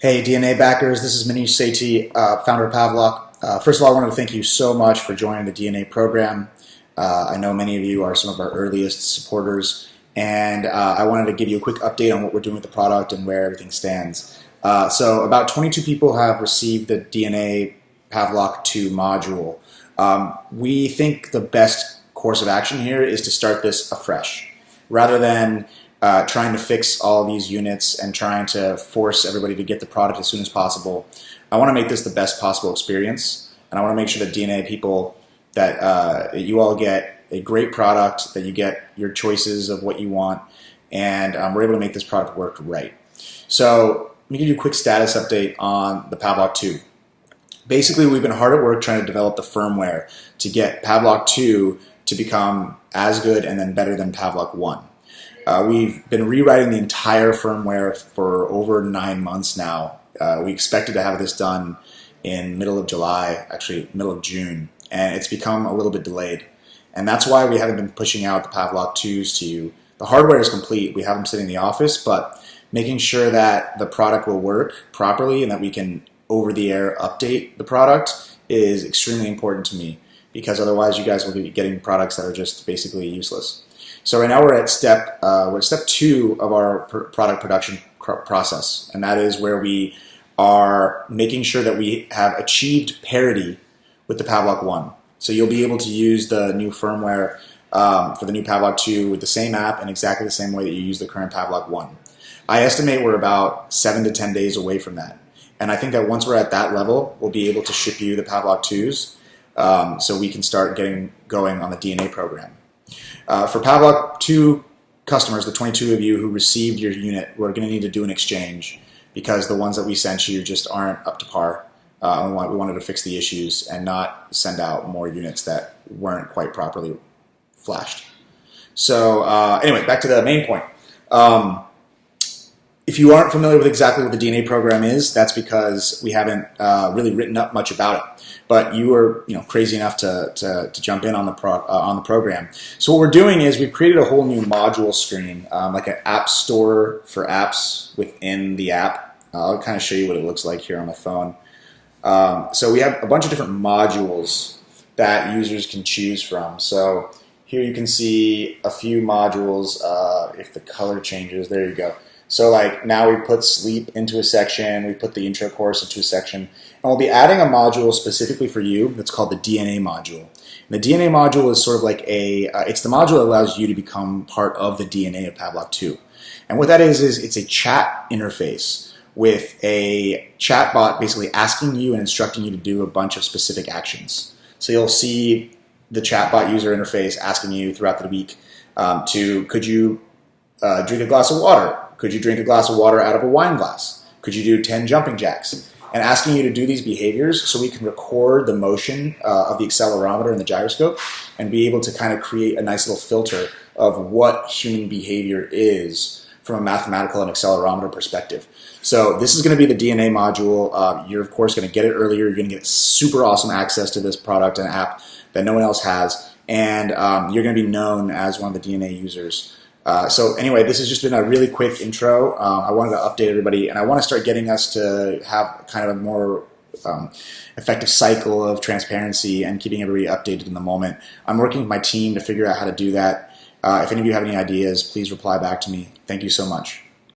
Hey, DNA backers, this is Manish Sethi, founder of Pavlok. First of all, I wanted to thank you so much for joining the DNA program. I know many of you are some of our earliest supporters, and I wanted to give you a quick update on what we're doing with the product and where everything stands. So about 22 people have received the DNA Pavlok 2 module. We think the best course of action here is to start this afresh, rather than trying to fix all these units and trying to force everybody to get the product as soon as possible. I want to make this the best possible experience, and I want to make sure that DNA people, that you all get a great product, that you get your choices of what you want, and we're able to make this product work right. So let me give you a quick status update on the Pavlok 2. Basically, we've been hard at work trying to develop the firmware to get Pavlok 2 to become as good and then better than Pavlok 1. We've been rewriting the entire firmware for over 9 months now. We expected to have this done in middle of July, actually middle of June, and it's become a little bit delayed. And that's why we haven't been pushing out the Pavlok 2s to you. The hardware is complete. We have them sitting in the office, but making sure that the product will work properly and that we can over-the-air update the product is extremely important to me, because otherwise you guys will be getting products that are just basically useless. So right now we're at step 2 of our product production process, and that is where we are making sure that we have achieved parity with the Pavlok 1. So you'll be able to use the new firmware for the new Pavlok 2 with the same app in exactly the same way that you use the current Pavlok 1. I estimate we're about 7 to 10 days away from that. And I think that once we're at that level, we'll be able to ship you the Pavlok 2s so we can start getting going on the DNA program. For Pavlok 2 customers, the 22 of you who received your unit, we're going to need to do an exchange because the ones that we sent you just aren't up to par. We wanted to fix the issues and not send out more units that weren't quite properly flashed. So anyway, back to the main point. If you aren't familiar with exactly what the DNA program is, that's because we haven't really written up much about it. But you were, crazy enough to jump in on the program. So what we're doing is we've created a whole new module screen, like an app store for apps within the app. I'll kind of show you what it looks like here on my phone. So we have a bunch of different modules that users can choose from. So here you can see a few modules. If the color changes, there you go. So like now we put sleep into a section, we put the intro course into a section, and we'll be adding a module specifically for you that's called the DNA module. And the DNA module is sort of like it's the module that allows you to become part of the DNA of Pavlok 2. And what that is it's a chat interface with a chatbot basically asking you and instructing you to do a bunch of specific actions. So you'll see the chatbot user interface asking you throughout the week could you drink a glass of water? Could you drink a glass of water out of a wine glass? Could you do 10 jumping jacks? And asking you to do these behaviors so we can record the motion of the accelerometer and the gyroscope and be able to kind of create a nice little filter of what human behavior is from a mathematical and accelerometer perspective. So this is going to be the DNA module. You're of course going to get it earlier. You're going to get super awesome access to this product and app that no one else has. And you're going to be known as one of the DNA users. So anyway, this has just been a really quick intro. I wanted to update everybody, and I want to start getting us to have kind of a more effective cycle of transparency and keeping everybody updated in the moment. I'm working with my team to figure out how to do that. If any of you have any ideas, please reply back to me. Thank you so much.